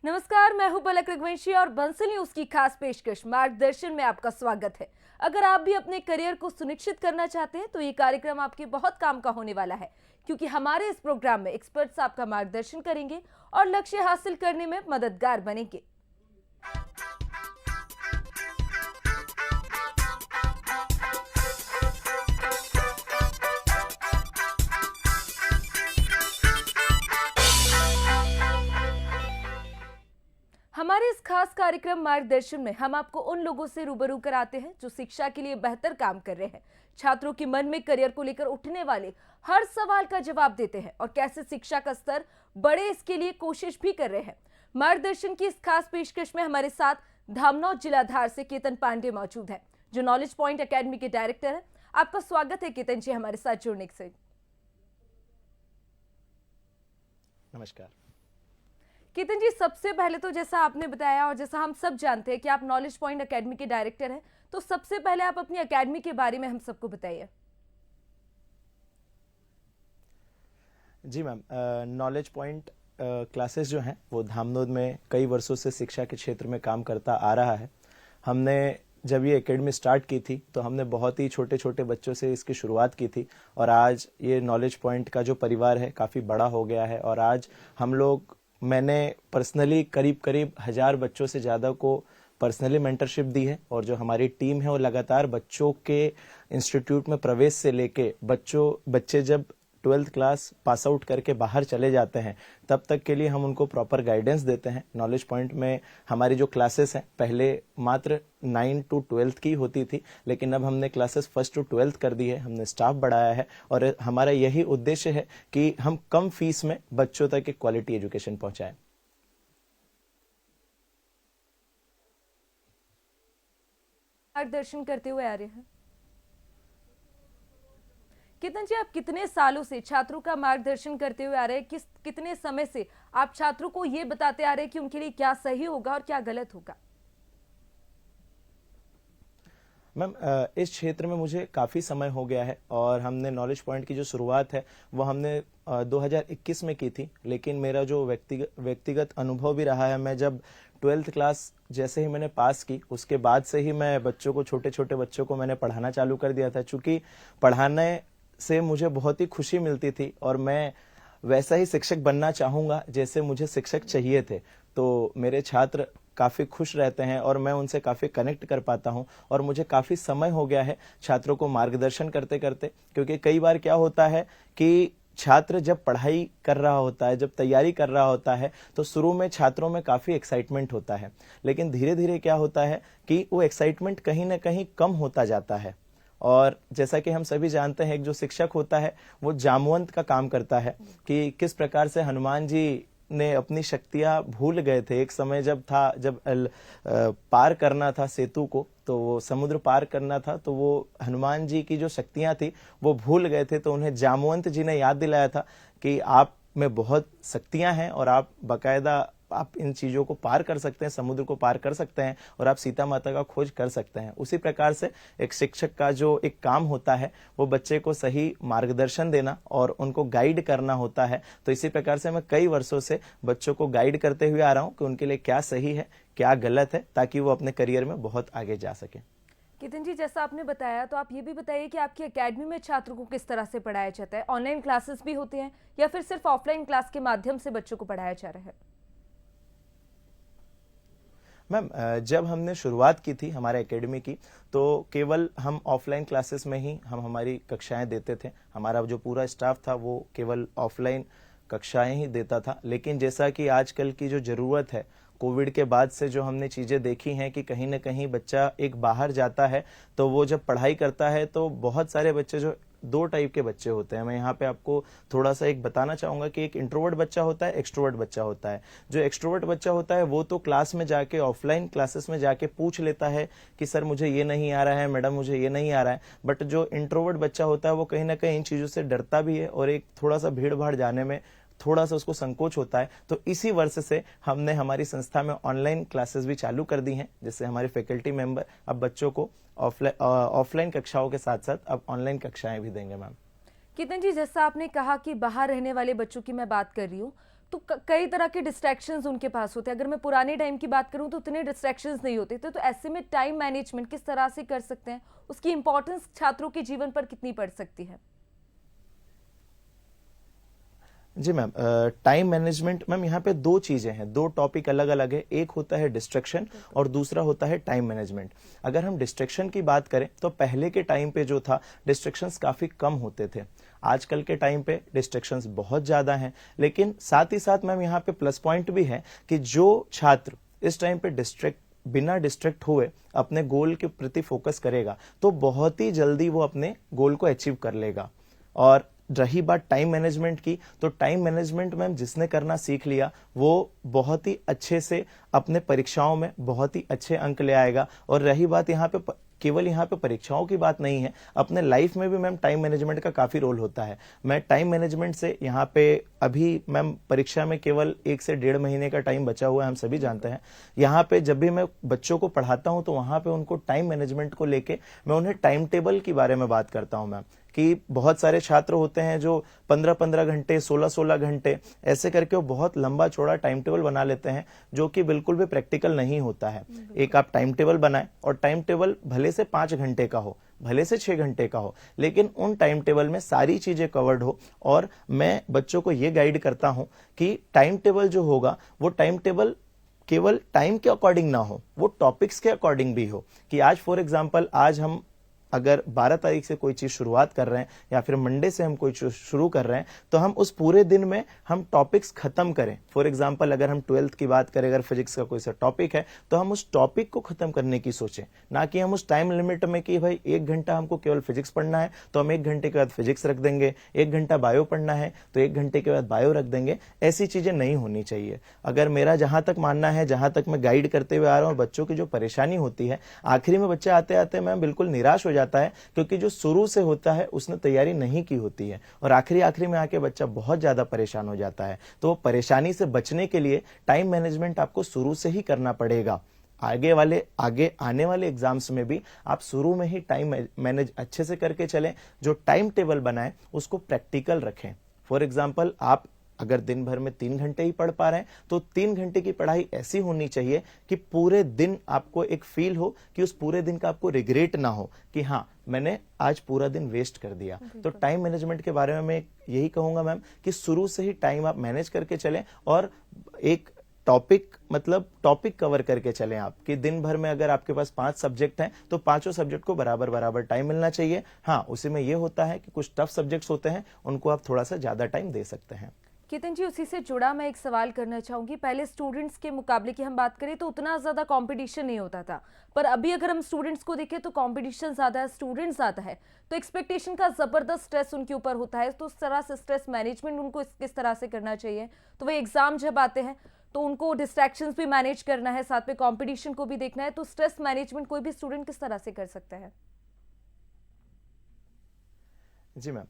नमस्कार, मैं हूं पलक रघुवंशी और बंसल न्यूज की खास पेशकश मार्गदर्शन में आपका स्वागत है। अगर आप भी अपने करियर को सुनिश्चित करना चाहते हैं तो ये कार्यक्रम आपके बहुत काम का होने वाला है, क्योंकि हमारे इस प्रोग्राम में एक्सपर्ट्स आपका मार्गदर्शन करेंगे और लक्ष्य हासिल करने में मददगार बनेंगे। हमारे इस खास कार्यक्रम मार्गदर्शन में हम आपको उन लोगों से रूबरू कराते हैं जो शिक्षा के लिए बेहतर काम कर रहे हैं, छात्रों के मन में करियर को लेकर उठने वाले हर सवाल का जवाब देते हैं और कैसे शिक्षा का स्तर बढ़े इसके लिए कोशिश भी कर रहे हैं। मार्गदर्शन की इस खास पेशकश में हमारे साथ धामनौर जिला धार से केतन पांडे मौजूद है, जो नॉलेज पॉइंट एकेडमी के डायरेक्टर है। आपका स्वागत है केतन जी हमारे साथ जुड़ने से। नमस्कार केतन जी, सबसे पहले तो जैसा आपने बताया और जैसा हम सब जानते हैं कि आप नॉलेज पॉइंट एकेडमी के डायरेक्टर हैं, तो सबसे पहले आप अपनी एकेडमी के बारे में हम सबको बताइए। जी मैम, नॉलेज पॉइंट क्लासेस जो हैं वो धामनोद में कई वर्षों से शिक्षा के क्षेत्र में काम करता आ रहा है। हमने जब ये एकेडमी स्टार्ट की थी तो हमने बहुत ही छोटे छोटे बच्चों से इसकी शुरुआत की थी और आज ये नॉलेज पॉइंट का जो परिवार है काफ़ी बड़ा हो गया है और आज मैंने पर्सनली करीब 1000 बच्चों से ज़्यादा को पर्सनली मेंटरशिप दी है और जो हमारी टीम है वो लगातार बच्चों के इंस्टीट्यूट में प्रवेश से लेके बच्चे जब 12th क्लास पास आउट करके बाहर चले जाते हैं तब तक के लिए हम उनको प्रॉपर गाइडेंस देते हैं। नॉलेज पॉइंट में हमारी जो क्लासेस हैं पहले मात्र 9 to 12th की होती थी, लेकिन अब हमने क्लासेस 1st to 12th कर दी है, हमने स्टाफ बढ़ाया है और हमारा यही उद्देश्य है कि हम कम फीस में बच्चों तक एक क्वालिटी एजुकेशन पहुंचाएं। मार्गदर्शन करते हुए आ रहे हैं केतन जी, आप कितने सालों से छात्रों का मार्गदर्शन करते हुए आ रहे हैं? कितने समय से आप छात्रों को ये बताते आ रहे हैं कि उनके लिए क्या सही होगा और क्या गलत होगा? मैम, इस क्षेत्र में मुझे काफ़ी समय हो गया है और हमने नॉलेज पॉइंट की जो शुरुआत है वो हमने 2021 में की थी, लेकिन मेरा जो व्यक्तिगत अनुभव भी रहा है, मैं जब 12th क्लास जैसे ही मैंने पास की उसके बाद से ही मैं बच्चों को छोटे छोटे बच्चों को मैंने पढ़ाना चालू कर दिया था। चूँकि पढ़ाने से मुझे बहुत ही खुशी मिलती थी और मैं वैसा ही शिक्षक बनना चाहूँगा जैसे मुझे शिक्षक चाहिए थे, तो मेरे छात्र काफ़ी खुश रहते हैं और मैं उनसे काफ़ी कनेक्ट कर पाता हूं और मुझे काफ़ी समय हो गया है छात्रों को मार्गदर्शन करते करते। क्योंकि कई बार क्या होता है कि छात्र जब पढ़ाई कर रहा होता है, जब तैयारी कर रहा होता है, तो शुरू में छात्रों में काफ़ी एक्साइटमेंट होता है, लेकिन धीरे धीरे क्या होता है कि वो एक्साइटमेंट कहीं ना कहीं कम होता जाता है। और जैसा कि हम सभी जानते हैं, एक जो शिक्षक होता है वो जामवंत का काम करता है कि किस प्रकार से हनुमान जी ने अपनी शक्तियां भूल गए थे। एक समय जब पार करना था सेतु को, तो वो समुद्र पार करना था, तो वो हनुमान जी की जो शक्तियां थी वो भूल गए थे, तो उन्हें जामवंत जी ने याद दिलाया था कि आप में बहुत शक्तियां हैं और आप बकायदा आप इन चीज़ों को पार कर सकते हैं, समुद्र को पार कर सकते हैं और आप सीता माता का खोज कर सकते हैं। उसी प्रकार से एक शिक्षक का जो एक काम होता है वो बच्चे को सही मार्गदर्शन देना और उनको गाइड करना होता है। तो इसी प्रकार से मैं कई वर्षों से बच्चों को गाइड करते हुए आ रहा हूँ कि उनके लिए क्या सही है क्या गलत है, ताकि वो अपने करियर में बहुत आगे जा सके। केतन जी, जैसा आपने बताया, तो आप ये भी बताइए कि आपकी एकेडमी में छात्रों को किस तरह से पढ़ाया जाता है? ऑनलाइन क्लासेस भी होते हैं या फिर सिर्फ ऑफलाइन क्लास के माध्यम से बच्चों को पढ़ाया जा रहा है? मैम, जब हमने शुरुआत की थी हमारे एकेडमी की, तो केवल हम ऑफलाइन क्लासेस में ही हम हमारी कक्षाएं देते थे। हमारा जो पूरा स्टाफ था वो केवल ऑफलाइन कक्षाएं ही देता था। लेकिन जैसा कि आजकल की जो ज़रूरत है, कोविड के बाद से जो हमने चीज़ें देखी हैं कि कहीं ना कहीं बच्चा एक बाहर जाता है तो वो जब पढ़ाई करता है तो बहुत सारे बच्चे, जो 2 टाइप के बच्चे होते हैं, मैं यहाँ पे आपको थोड़ा सा एक बताना चाहूँगा कि एक इंट्रोवर्ट बच्चा होता है, एक्सट्रोवर्ट बच्चा होता है। जो एक्सट्रोवर्ट बच्चा होता है वो तो क्लास में जाके, ऑफलाइन क्लासेस में जाके पूछ लेता है कि सर मुझे ये नहीं आ रहा है, मैडम मुझे ये नहीं आ रहा है। बट जो इंट्रोवर्ट बच्चा होता है वो कहीं ना कहीं इन चीज़ों से डरता भी है और एक थोड़ा सा भीड़ भाड़ जाने में थोड़ा सा उसको संकोच होता है। तो इसी वर्ष से हमने हमारी संस्था में ऑनलाइन क्लासेस भी चालू कर दी हैं, जिससे हमारे फैकल्टी मेंबर अब बच्चों को ऑफलाइन कक्षाओं के साथ साथ अब ऑनलाइन कक्षाएं भी देंगे। मैम, केतन जी, जैसा आपने कहा कि बाहर रहने वाले बच्चों की मैं बात कर रही हूँ, तो कई तरह के डिस्ट्रैक्शंस उनके पास होते हैं। अगर मैं पुराने टाइम की बात करूं तो उतने डिस्ट्रैक्शंस नहीं होते थे, तो ऐसे में टाइम मैनेजमेंट किस तरह से कर सकते हैं, उसकी इंपॉर्टेंस छात्रों के जीवन पर कितनी पड़ सकती है? जी मैम, टाइम मैनेजमेंट मैम, यहाँ पे दो चीजें हैं, दो टॉपिक अलग अलग है। एक होता है डिस्ट्रैक्शन और दूसरा होता है टाइम मैनेजमेंट। अगर हम डिस्ट्रैक्शन की बात करें तो पहले के टाइम पे जो था, डिस्ट्रैक्शंस काफी कम होते थे। आजकल के टाइम पे डिस्ट्रैक्शंस बहुत ज्यादा हैं, लेकिन साथ ही साथ मैम यहाँ पे प्लस पॉइंट भी है कि जो छात्र इस टाइम पे बिना डिस्ट्रैक्ट हुए अपने गोल के प्रति फोकस करेगा तो बहुत ही जल्दी वो अपने गोल को अचीव कर लेगा। और रही बात टाइम मैनेजमेंट की, तो टाइम मैनेजमेंट मैम जिसने करना सीख लिया वो बहुत ही अच्छे से अपने परीक्षाओं में बहुत ही अच्छे अंक ले आएगा। और रही बात यहाँ पे केवल यहाँ पे परीक्षाओं की बात नहीं है, अपने लाइफ में भी मैम टाइम मैनेजमेंट का काफी रोल होता है। मैं टाइम मैनेजमेंट से यहाँ पे अभी मैम परीक्षा में केवल 1 से 1.5 महीने का टाइम बचा हुआ है, हम सभी जानते हैं। यहाँ पे जब भी मैं बच्चों को पढ़ाता हूँ तो वहां पे उनको टाइम मैनेजमेंट को लेके मैं उन्हें टाइम टेबल के बारे में बात करता हूँ मैम, कि बहुत सारे छात्र होते हैं जो 15-15 घंटे, 16-16 घंटे ऐसे करके वो बहुत लंबा चौड़ा टाइम टेबल बना लेते हैं, जो कि बिल्कुल भी प्रैक्टिकल नहीं होता है। एक आप टाइम टेबल बनाएं, और टाइम टेबल भले से 5 घंटे का हो, भले से 6 घंटे का हो, लेकिन उन टाइम टेबल में सारी चीजें कवर्ड हो। और मैं बच्चों को ये गाइड करता हूं कि टाइम टेबल जो होगा वो टाइम टेबल केवल टाइम के अकॉर्डिंग ना हो, वो टॉपिक्स के अकॉर्डिंग भी हो। कि आज फॉर एग्जांपल, आज हम अगर 12 तारीख से कोई चीज शुरुआत कर रहे हैं या फिर मंडे से हम कोई चीज शुरू कर रहे हैं, तो हम उस पूरे दिन में हम टॉपिक्स खत्म करें। फॉर एग्जांपल, अगर हम 12th की बात करें, अगर फिजिक्स का कोई सा टॉपिक है, तो हम उस टॉपिक को खत्म करने की सोचें, ना कि हम उस टाइम लिमिट में कि भाई 1 घंटा हमको केवल फिजिक्स पढ़ना है तो हम 1 घंटे के बाद फिजिक्स रख देंगे, 1 घंटा बायो पढ़ना है तो 1 घंटे के बाद बायो रख देंगे। ऐसी चीजें नहीं होनी चाहिए। अगर मेरा जहां तक मानना है, जहां तक मैं गाइड करते हुए आ रहा हूं, बच्चों की जो परेशानी होती है, आखिरी में बच्चे आते आते मैं बिल्कुल निराश हो जाता है, क्योंकि जो शुरू से होता है उसने तैयारी नहीं की होती है, और आखिरी में आके बच्चा बहुत ज्यादा परेशान हो जाता है। तो वो परेशानी से बचने के लिए टाइम मैनेजमेंट आपको शुरू से ही करना पड़ेगा। आगे आने वाले एग्जाम्स में भी आप शुरू में ही टाइम मैनेज अच्छे से करके चलें। जो टाइम टेबल बनाएं उसको प्रैक्टिकल रखें। फॉर एग्जाम्पल, आप अगर दिन भर में 3 घंटे ही पढ़ पा रहे हैं तो 3 घंटे की पढ़ाई ऐसी होनी चाहिए कि पूरे दिन आपको एक फील हो कि उस पूरे दिन का आपको रिग्रेट ना हो कि हाँ, मैंने आज पूरा दिन वेस्ट कर दिया। तो टाइम मैनेजमेंट के बारे में मैं यही कहूंगा मैम कि शुरू से ही टाइम आप मैनेज करके चलें, और एक टॉपिक कवर करके चलें आप, कि दिन भर में अगर आपके पास 5 सब्जेक्ट हैं तो पांचों सब्जेक्ट को बराबर टाइम मिलना चाहिए। हाँ, उसी में ये होता है कि कुछ टफ सब्जेक्ट्स होते हैं, उनको आप थोड़ा सा ज्यादा टाइम दे सकते हैं। केतन जी, उसी से जुड़ा मैं एक सवाल करना चाहूंगी। पहले स्टूडेंट्स के मुकाबले की हम बात करें तो उतना ज्यादा कंपटीशन नहीं होता था, पर अभी अगर हम स्टूडेंट्स को देखें तो कंपटीशन ज्यादा है, स्टूडेंट्स ज्यादा है, तो एक्सपेक्टेशन का जबरदस्त स्ट्रेस उनके ऊपर होता है। तो उस तरह से स्ट्रेस मैनेजमेंट उनको किस तरह से करना चाहिए? तो वही एग्जाम जब आते हैं तो उनको डिस्ट्रैक्शंस भी मैनेज करना है, साथ में कंपटीशन को भी देखना है, तो स्ट्रेस मैनेजमेंट कोई भी स्टूडेंट किस तरह से कर सकता है? जी मैम,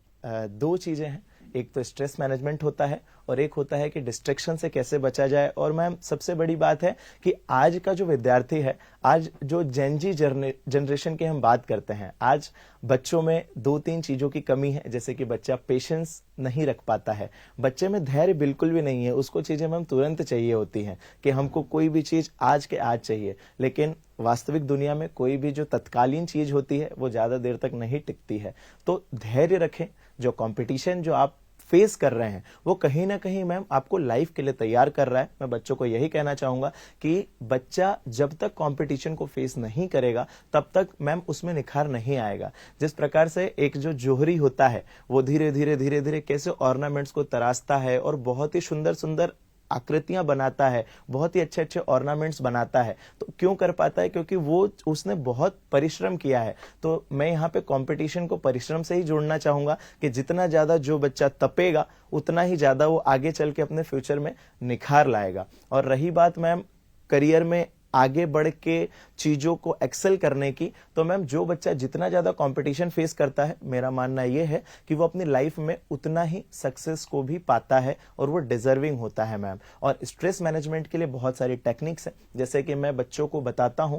2 चीजें हैं। एक तो स्ट्रेस मैनेजमेंट होता है और एक होता है कि डिस्ट्रैक्शन से कैसे बचा जाए। और मैम, सबसे बड़ी बात है कि आज का जो विद्यार्थी है, आज जो जेनजी जनरेशन की हम बात करते हैं, आज बच्चों में 2-3 चीजों की कमी है। जैसे कि बच्चा पेशेंस नहीं रख पाता है, बच्चे में धैर्य बिल्कुल भी नहीं है, उसको चीजें मैम तुरंत चाहिए होती हैं कि हमको कोई भी चीज आज के आज चाहिए। लेकिन वास्तविक दुनिया में कोई भी जो तत्कालीन चीज होती है वो ज्यादा देर तक नहीं टिकती है। तो धैर्य रखें। जो कंपटीशन जो आप फेस कर रहे हैं वो कहीं ना कहीं मैम आपको लाइफ के लिए तैयार कर रहा है। मैं बच्चों को यही कहना चाहूंगा कि बच्चा जब तक कंपटीशन को फेस नहीं करेगा तब तक मैम उसमें निखार नहीं आएगा। जिस प्रकार से एक जो जोहरी होता है वो धीरे धीरे कैसे ऑर्नामेंट्स को तराशता है और बहुत ही सुंदर सुंदर आकृतियां बनाता है, बहुत ही अच्छे अच्छे ऑर्नामेंट्स बनाता है, तो क्यों कर पाता है? क्योंकि उसने बहुत परिश्रम किया है। तो मैं यहाँ पे कंपटीशन को परिश्रम से ही जोड़ना चाहूंगा कि जितना ज्यादा जो बच्चा तपेगा उतना ही ज्यादा वो आगे चल के अपने फ्यूचर में निखार लाएगा। और रही बात मैम करियर में आगे बढ़ के चीजों को एक्सेल करने की, तो मैम जो बच्चा जितना ज्यादा कंपटीशन फेस करता है, मेरा मानना यह है कि वो अपनी लाइफ में उतना ही सक्सेस को भी पाता है और वो डिजर्विंग होता है मैम। और स्ट्रेस मैनेजमेंट के लिए बहुत सारी टेक्निक्स हैं, जैसे कि मैं बच्चों को बताता हूं।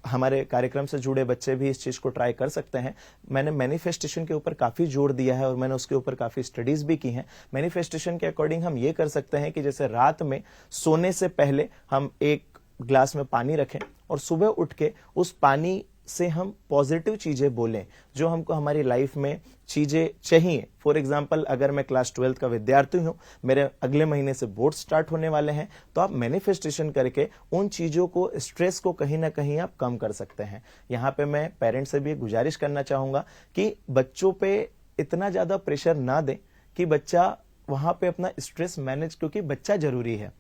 हमारे कार्यक्रम से जुड़े बच्चे भी इस चीज को ट्राई कर सकते हैं। मैंने मैनिफेस्टेशन के ऊपर काफी जोर दिया है और मैंने उसके ऊपर काफी स्टडीज भी की हैं। मैनिफेस्टेशन के अकॉर्डिंग हम ये कर सकते हैं कि जैसे रात में सोने से पहले हम एक ग्लास में पानी रखें और सुबह उठ के उस पानी से हम पॉजिटिव चीजें बोलें जो हमको हमारी लाइफ में चीजें चाहिए। फॉर एग्जाम्पल, अगर मैं क्लास 12 का विद्यार्थी हूं, मेरे अगले महीने से बोर्ड स्टार्ट होने वाले हैं, तो आप मैनिफेस्टेशन करके उन चीजों को, स्ट्रेस को कहीं ना कहीं आप कम कर सकते हैं। यहाँ पे मैं पेरेंट्स से भी एक गुजारिश करना चाहूंगा कि बच्चों पे इतना ज्यादा प्रेशर ना दें कि बच्चा वहां पे अपना स्ट्रेस मैनेज, क्योंकि बच्चा जरूरी है।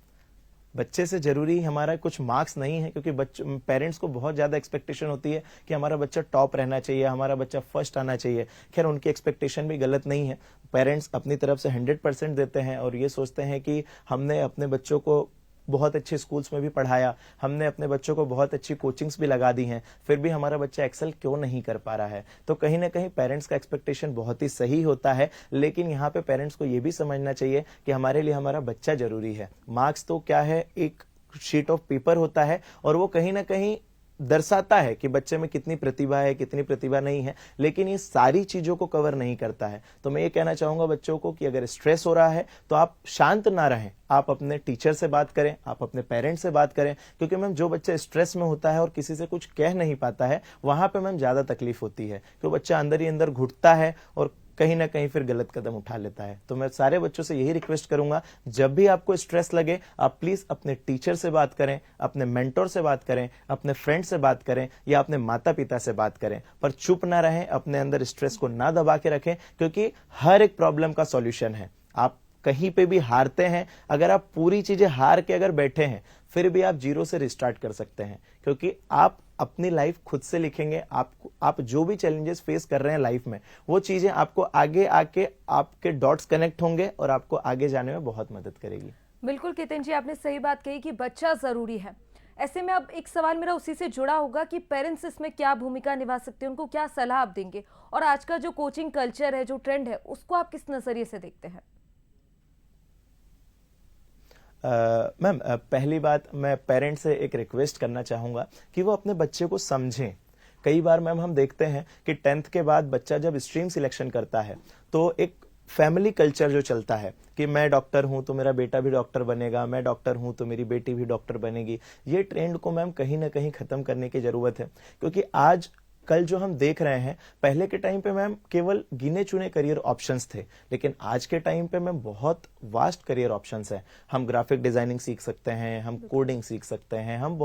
बच्चे से जरूरी हमारा कुछ मार्क्स नहीं है, क्योंकि पेरेंट्स को बहुत ज्यादा एक्सपेक्टेशन होती है कि हमारा बच्चा टॉप रहना चाहिए, हमारा बच्चा फर्स्ट आना चाहिए। खैर, उनकी एक्सपेक्टेशन भी गलत नहीं है। पेरेंट्स अपनी तरफ से 100% देते हैं और ये सोचते हैं कि हमने अपने बच्चों को बहुत अच्छे स्कूल्स में भी पढ़ाया, हमने अपने बच्चों को बहुत अच्छी कोचिंग्स भी लगा दी हैं, फिर भी हमारा बच्चा एक्सेल क्यों नहीं कर पा रहा है। तो कहीं ना कहीं पेरेंट्स का एक्सपेक्टेशन बहुत ही सही होता है, लेकिन यहाँ पे पेरेंट्स को ये भी समझना चाहिए कि हमारे लिए हमारा बच्चा जरूरी है। मार्क्स तो क्या है, एक शीट ऑफ पेपर होता है और वो कहीं ना कहीं दर्शाता है कि बच्चे में कितनी प्रतिभा है, कितनी प्रतिभा नहीं है, लेकिन ये सारी चीजों को कवर नहीं करता है। तो मैं ये कहना चाहूंगा बच्चों को कि अगर स्ट्रेस हो रहा है तो आप शांत ना रहें, आप अपने टीचर से बात करें, आप अपने पेरेंट्स से बात करें, क्योंकि मैम जो बच्चा स्ट्रेस में होता है और किसी से कुछ कह नहीं पाता है, वहां पे मैम ज्यादा तकलीफ होती है। तो बच्चा अंदर ही अंदर घुटता है और कहीं ना कहीं फिर गलत कदम उठा लेता है। तो मैं सारे बच्चों से यही रिक्वेस्ट करूंगा, जब भी आपको स्ट्रेस लगे आप प्लीज अपने टीचर से बात करें, अपने मेंटोर से बात करें, अपने फ्रेंड से बात करें या अपने माता पिता से बात करें, पर चुप ना रहें, अपने अंदर स्ट्रेस को ना दबा के रखें, क्योंकि हर एक प्रॉब्लम का सॉल्यूशन है। आप कहीं पे भी हारते हैं, अगर आप पूरी चीजें हार के अगर बैठे हैं, फिर भी आप जीरो से रिस्टार्ट कर सकते हैं, क्योंकि आप अपनी लाइफ खुद से लिखेंगे। आप जो भी चैलेंजेस फेस कर रहे हैं लाइफ में, वो चीजें आपको आगे आके आपके डॉट्स कनेक्ट होंगे और आपको आगे जाने में बहुत मदद करेगी। बिल्कुल केतन जी, आपने सही बात कही कि बच्चा जरूरी है। ऐसे में अब एक सवाल मेरा उसी से जुड़ा होगा कि पेरेंट्स इसमें क्या भूमिका निभा सकते हैं, उनको क्या सलाह आप देंगे, और आज का जो कोचिंग कल्चर है, जो ट्रेंड है, उसको आप किस नजरिए से देखते हैं? मैम, पहली बात मैं पेरेंट्स से एक रिक्वेस्ट करना चाहूंगा कि वो अपने बच्चे को समझें। कई बार मैम हम देखते हैं कि 10th के बाद बच्चा जब स्ट्रीम सिलेक्शन करता है तो एक फैमिली कल्चर जो चलता है कि मैं डॉक्टर हूं तो मेरा बेटा भी डॉक्टर बनेगा, मैं डॉक्टर हूं तो मेरी बेटी भी डॉक्टर बनेगी। ये ट्रेंड को मैम कहीं ना कहीं खत्म करने की जरूरत है, क्योंकि आज कल जो हम देख रहे हैं, पहले के टाइम पे मैम केवल गिने चुने करियर ऑप्शंस थे, लेकिन आज के टाइम पे मैम बहुत वास्ट करियर ऑप्शंस हैं। हम ग्राफिक डिजाइनिंग सीख सकते हैं, हम कोडिंग सीख सकते हैं, हम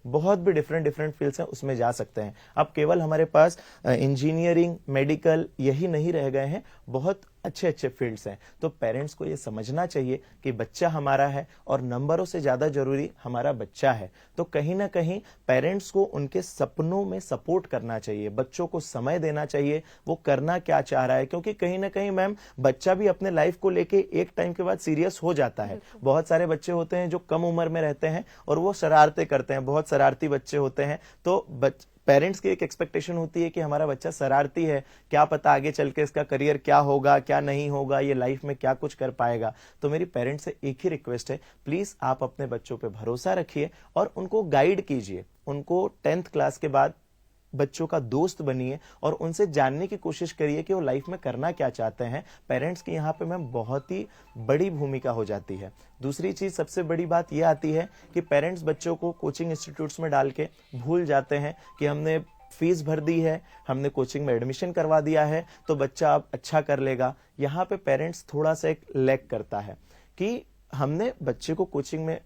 बहुत भी डिफरेंट फील्ड्स हैं उसमें जा सकते हैं। अब केवल हमारे पास इंजीनियरिंग, मेडिकल यही नहीं रह गए हैं, बहुत अच्छे फील्ड्स हैं। तो पेरेंट्स को ये समझना चाहिए कि बच्चा हमारा है और नंबरों से ज्यादा जरूरी हमारा बच्चा है। तो कहीं ना कहीं पेरेंट्स को उनके सपनों में सपोर्ट करना चाहिए, बच्चों को समय देना चाहिए, वो करना क्या चाह रहा है, क्योंकि कहीं ना कहीं मैम बच्चा भी अपने लाइफ को लेके एक टाइम के बाद सीरियस हो जाता है। बहुत सारे बच्चे होते हैं जो कम उम्र में रहते हैं और वो शरारतें करते हैं, बहुत शरारती बच्चे होते हैं। तो पेरेंट्स की एक एक्सपेक्टेशन होती है कि हमारा बच्चा शरारती है, क्या पता आगे चल के इसका करियर क्या होगा, क्या नहीं होगा, ये लाइफ में क्या कुछ कर पाएगा। तो मेरी पेरेंट्स से एक ही रिक्वेस्ट है, प्लीज आप अपने बच्चों पे भरोसा रखिए और उनको गाइड कीजिए। उनको 10th क्लास के बाद बच्चों का दोस्त बनिए और उनसे जानने की कोशिश करिए कि वो लाइफ में करना क्या चाहते हैं। पेरेंट्स की यहाँ पे मैम बहुत ही बड़ी भूमिका हो जाती है। दूसरी चीज, सबसे बड़ी बात यह आती है कि पेरेंट्स बच्चों को कोचिंग इंस्टीट्यूट्स में डाल के भूल जाते हैं कि हमने फीस भर दी है, हमने कोचिंग में एडमिशन करवा दिया है तो बच्चा अब अच्छा कर लेगा। यहाँ पे पेरेंट्स थोड़ा सा एक लैक करता है कि हमने बच्चे को कोचिंग में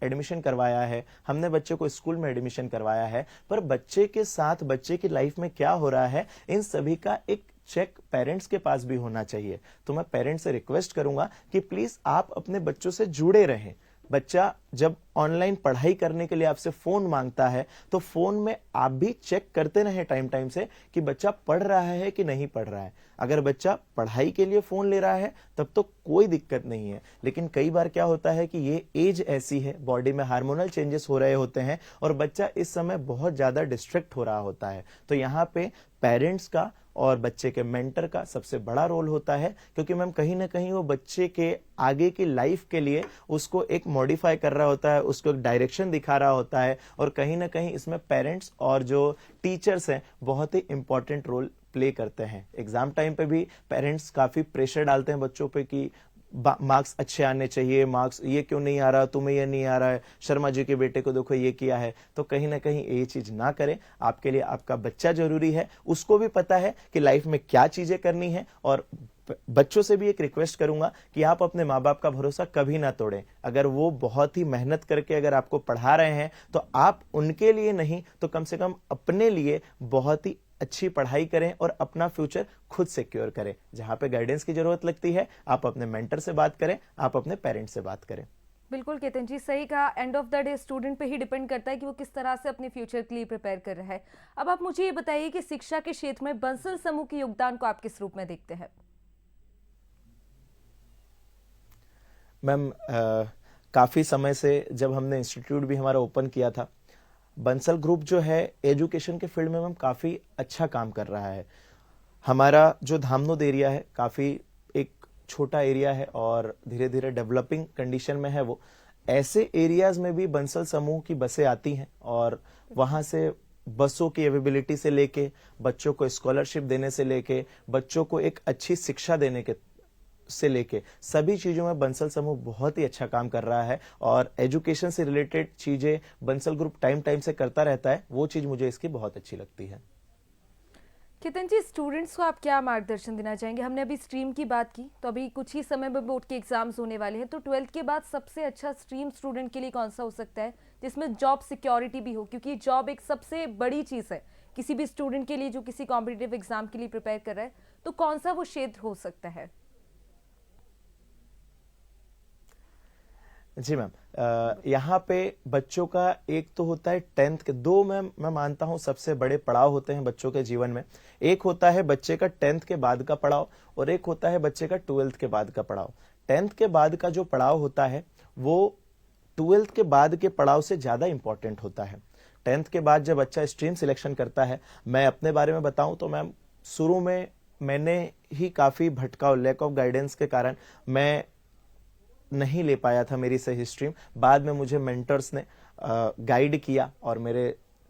एडमिशन करवाया है, हमने बच्चे को स्कूल में एडमिशन करवाया है, पर बच्चे के साथ बच्चे की लाइफ में क्या हो रहा है, इन सभी का एक चेक पेरेंट्स के पास भी होना चाहिए। तो मैं पेरेंट्स से रिक्वेस्ट करूंगा कि प्लीज आप अपने बच्चों से जुड़े रहें। बच्चा जब ऑनलाइन पढ़ाई करने के लिए आपसे फोन मांगता है तो फोन में आप भी चेक करते रहें टाइम से कि बच्चा पढ़ रहा है कि नहीं पढ़ रहा है। अगर बच्चा पढ़ाई के लिए फोन ले रहा है तब तो कोई दिक्कत नहीं है, लेकिन कई बार क्या होता है कि ये एज ऐसी है, बॉडी में हार्मोनल चेंजेस हो रहे होते हैं और बच्चा इस समय बहुत ज्यादा डिस्ट्रैक्ट हो रहा होता है। तो यहाँ पे पेरेंट्स का और बच्चे के मेंटर का सबसे बड़ा रोल होता है, क्योंकि मैम कहीं ना कहीं वो बच्चे के आगे की लाइफ के लिए उसको एक मॉडिफाई कर रहा रहा होता है, उसको एक डायरेक्शन दिखा रहा होता है। और कहीं ना कहीं इसमें पेरेंट्स और जो टीचर्स हैं बहुत ही इंपॉर्टेंट रोल प्ले करते हैं। एग्जाम टाइम पे भी पेरेंट्स काफी प्रेशर डालते हैं बच्चों पे कि मार्क्स अच्छे आने चाहिए, मार्क्स ये क्यों नहीं आ रहा, तुम्हें ये नहीं आ रहा है, शर्मा जी के बेटे को देखो ये किया है। तो कहीं ना कहीं ये चीज ना करें। आपके लिए आपका बच्चा जरूरी है, उसको भी पता है कि लाइफ में क्या चीजें करनी है। और बच्चों से भी एक रिक्वेस्ट करूंगा कि आप अपने माँ बाप का भरोसा कभी ना तोड़ें। अगर वो बहुत ही मेहनत करके अगर आपको पढ़ा रहे हैं तो आप उनके लिए नहीं तो कम से कम अपने लिए बहुत ही अच्छी पढ़ाई करें और अपना फ्यूचर खुद सिक्योर करें। जहां पे गाइडेंस की जरूरत लगती है आप अपने मेंटर से बात करें, आप अपने पेरेंट्स से बात करें। बिल्कुल केतन जी, सही कहा। End of the day student पे ही डिपेंड करता है कि वो किस तरह से अपने फ्यूचर के लिए प्रिपेयर कर रहा है। अब आप मुझे ये बताइए कि शिक्षा के क्षेत्र में बंसल समूह के योगदान को आप किस रूप में देखते हैं? मैम, काफी समय से जब हमने इंस्टीट्यूट भी हमारा ओपन किया था, बंसल ग्रुप जो है एजुकेशन के फील्ड में मैम काफी अच्छा काम कर रहा है। हमारा जो धामनोद एरिया है काफी एक छोटा एरिया है और धीरे धीरे डेवलपिंग कंडीशन में है। वो ऐसे एरियाज में भी बंसल समूह की बसें आती हैं और वहां से बसों की अवेलेबिलिटी से लेके बच्चों को स्कॉलरशिप देने से लेके बच्चों को एक अच्छी शिक्षा देने के से लेके सभी चीजों में बंसल समूह बहुत ही अच्छा काम कर रहा है। और एजुकेशन से रिलेटेड चीजें बंसल ग्रुप टाइम टाइम से करता रहता है, वो चीज मुझे इसकी बहुत अच्छी लगती है। केतन जी, स्टूडेंट्स को आप क्या मार्गदर्शन देना चाहेंगे? हमने अभी स्ट्रीम की बात की, तो अभी कुछ ही समय में बोर्ड के एग्जाम्स होने वाले हैं, तो 12th के बाद सबसे अच्छा स्ट्रीम स्टूडेंट के लिए कौन सा हो सकता है जिसमें जॉब सिक्योरिटी भी हो? क्योंकि जॉब एक सबसे बड़ी चीज़ है किसी भी स्टूडेंट के लिए जो किसी कॉम्पिटिटिव एग्जाम के लिए प्रिपेयर कर रहा है। तो कौन सा वो क्षेत्र हो सकता है? जी मैम, यहाँ पे बच्चों का एक तो होता है 10th के दो मैं मानता हूँ सबसे बड़े पड़ाव होते हैं बच्चों के जीवन में। एक होता है बच्चे का 10th के बाद का पड़ाव और एक होता है बच्चे का 12th के बाद का पड़ाव। 10th के बाद का जो पड़ाव होता है वो 12th के बाद के पड़ाव से ज्यादा इंपॉर्टेंट होता है। 10th के बाद जब बच्चा स्ट्रीम सिलेक्शन करता है, मैं अपने बारे में बताऊं तो मैम शुरू में मैंने ही काफी भटकाव, लैक ऑफ गाइडेंस के कारण मैं नहीं ले पाया था मेरी सही स्ट्रीम। बाद में मुझे मेंटर्स ने गाइड किया और मेरे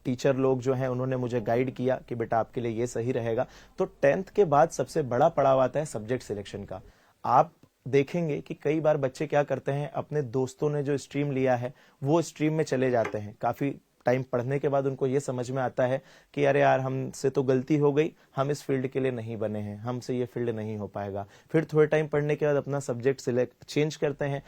टीचर लोग जो हैं उन्होंने मुझे गाइड किया कि बेटा आपके लिए ये सही रहेगा। तो 10th के बाद सबसे बड़ा पड़ाव आता है सब्जेक्ट सिलेक्शन का। आप देखेंगे कि कई बार बच्चे क्या करते हैं, अपने दोस्तों ने जो स्ट्रीम लिया है वो स्ट्रीम में चले जाते हैं। काफी टाइम पढ़ने के बाद उनको ये समझ में आता है कि अरे यार हमसे तो गलती हो गई, हम इस फील्ड के लिए नहीं बने हैं, हमसे ये फील्ड नहीं हो पाएगा। फिर थोड़े टाइम पढ़ने के बाद अपना सब्जेक्ट सिलेक्ट चेंज करते हैं।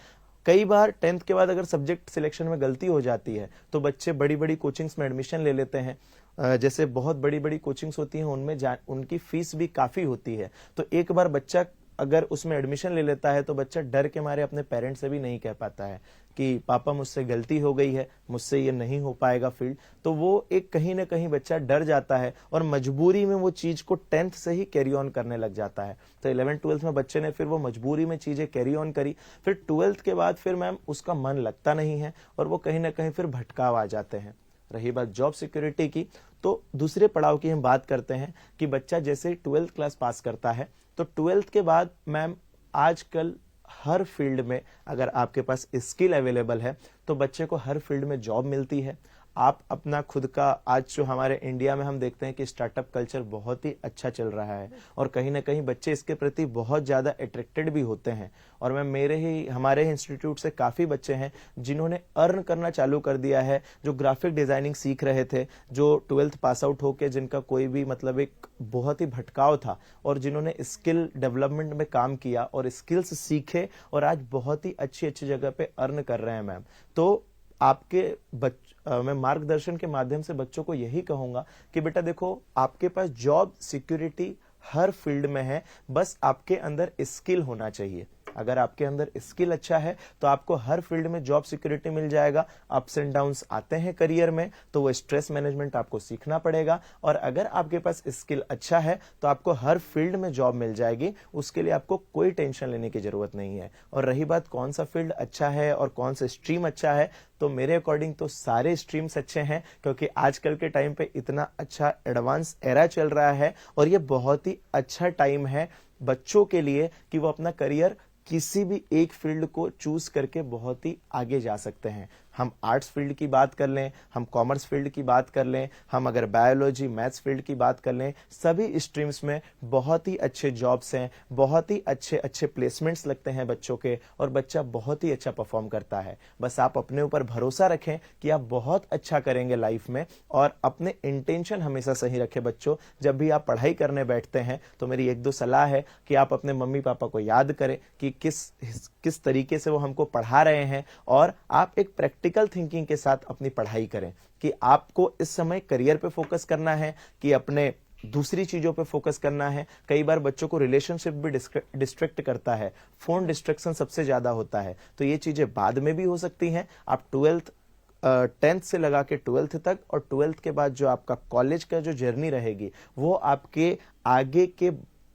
कई बार 10th के बाद अगर सब्जेक्ट सिलेक्शन में गलती हो जाती है तो बच्चे बड़ी बड़ी कोचिंग्स में एडमिशन ले लेते हैं। जैसे बहुत बड़ी बड़ी कोचिंग्स होती हैं उनमें उनकी फीस भी काफी होती है। तो एक बार बच्चा अगर उसमें एडमिशन ले लेता है तो बच्चा डर के मारे अपने पेरेंट्स से भी नहीं कह पाता है कि पापा मुझसे गलती हो गई है, मुझसे ये नहीं हो पाएगा फील्ड। तो वो एक कहीं ना कहीं बच्चा डर जाता है और मजबूरी में वो चीज को 10th से ही कैरी ऑन करने लग जाता है। तो 11th 12th में बच्चे ने फिर वो मजबूरी में चीजें कैरी ऑन करी। फिर 12th के बाद फिर मैम उसका मन लगता नहीं है और वो कहीं ना कहीं फिर भटकाव आ जाते हैं। रही बात जॉब सिक्योरिटी की, तो दूसरे पड़ाव की हम बात करते हैं कि बच्चा जैसे 12th क्लास पास करता है तो 12th के बाद मैम आजकल हर फील्ड में अगर आपके पास स्किल अवेलेबल है तो बच्चे को हर फील्ड में जॉब मिलती है। आप अपना खुद का, आज जो हमारे इंडिया में हम देखते हैं कि स्टार्टअप कल्चर बहुत ही अच्छा चल रहा है और कहीं ना कहीं बच्चे इसके प्रति बहुत ज्यादा अट्रैक्टेड भी होते हैं। और मैं हमारे इंस्टीट्यूट से काफी बच्चे हैं जिन्होंने अर्न करना चालू कर दिया है, जो ग्राफिक डिजाइनिंग सीख रहे थे, जो 12th पास आउट होके जिनका कोई भी मतलब एक बहुत ही भटकाव था और जिन्होंने स्किल डेवलपमेंट में काम किया और स्किल्स सीखे और आज बहुत ही अच्छी अच्छी जगह पे अर्न कर रहे हैं मैम। तो आपके मैं मार्गदर्शन के माध्यम से बच्चों को यही कहूंगा कि बेटा देखो, आपके पास जॉब सिक्योरिटी हर फील्ड में है, बस आपके अंदर स्किल होना चाहिए। अगर आपके अंदर स्किल अच्छा है तो आपको हर फील्ड में जॉब सिक्योरिटी मिल जाएगा। अप्स एंड डाउन्स आते हैं करियर में तो वो स्ट्रेस मैनेजमेंट आपको सीखना पड़ेगा। और अगर आपके पास स्किल अच्छा है तो आपको हर फील्ड में जॉब मिल जाएगी, उसके लिए आपको कोई टेंशन लेने की जरूरत नहीं है। और रही बात कौन सा फील्ड अच्छा है और कौन सा स्ट्रीम अच्छा है, तो मेरे अकॉर्डिंग तो सारे स्ट्रीम्स अच्छे हैं, क्योंकि आजकल के टाइम पे इतना अच्छा एडवांस एरा चल रहा है और ये बहुत ही अच्छा टाइम है बच्चों के लिए कि वो अपना करियर किसी भी एक फील्ड को चूज करके बहुत ही आगे जा सकते हैं। हम आर्ट्स फील्ड की बात कर लें, हम कॉमर्स फील्ड की बात कर लें, हम अगर बायोलॉजी मैथ्स फील्ड की बात कर लें, सभी स्ट्रीम्स में बहुत ही अच्छे जॉब्स हैं, बहुत ही अच्छे अच्छे प्लेसमेंट्स लगते हैं बच्चों के, और बच्चा बहुत ही अच्छा परफॉर्म करता है। बस आप अपने ऊपर भरोसा रखें कि आप बहुत अच्छा करेंगे लाइफ में, और अपने इंटेंशन हमेशा सही रखें बच्चों। जब भी आप पढ़ाई करने बैठते हैं तो मेरी एक दो सलाह है कि आप अपने मम्मी पापा को याद करें कि किस तरीके से वो हमको पढ़ा रहे हैं, और आप एक प्रैक्टिकल थिंकिंग के साथ अपनी पढ़ाई करें कि आपको इस समय करियर पे फोकस करना है कि अपने दूसरी चीजों पे फोकस करना है। कई बार बच्चों को रिलेशनशिप भी डिस्ट्रैक्ट करता है, फोन डिस्ट्रैक्शन सबसे ज्यादा होता है, तो ये चीजें बाद में भी हो सकती हैं। आप 10th से लगा के 12th तक, और 12th के बाद जो आपका कॉलेज का जो जर्नी रहेगी वो आपके आगे के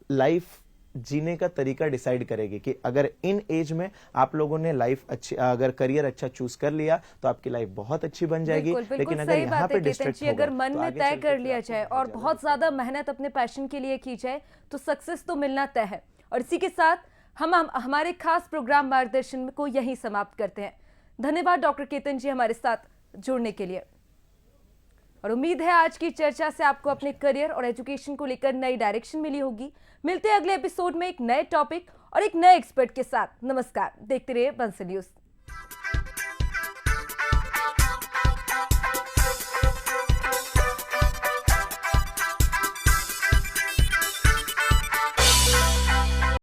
लाइफ जीने का तरीका डिसाइड करेगी कि अगर इन एज में आप लोगों ने लाइफ अच्छी, अगर करियर अच्छा चूज कर लिया तो आपकी लाइफ बहुत अच्छी बन जाएगी। बिल्कुल लेकिन अगर सही यहाँ बात पे है केतन डिस्ट्रैक्ट जी, होगा अगर मन तो में आगे तय चल के कर फिर लिया आपको जाए बहुत और ज्यादा बहुत दिक्कत ज्यादा मेहनत अपने पैशन के लिए की जाए तो सक्सेस तो मिलना तय है। और इसी के साथ हम हमारे खास प्रोग्राम मार्गदर्शन को यहीं समाप्त करते हैं। धन्यवाद डॉक्टर केतन जी हमारे साथ जुड़ने के लिए, और उम्मीद है आज की चर्चा से आपको अपने करियर और एजुकेशन को लेकर नई डायरेक्शन मिली होगी। मिलते हैं अगले एपिसोड में एक नए टॉपिक और एक नए एक्सपर्ट के साथ। नमस्कार, देखते रहिए बंसल न्यूज।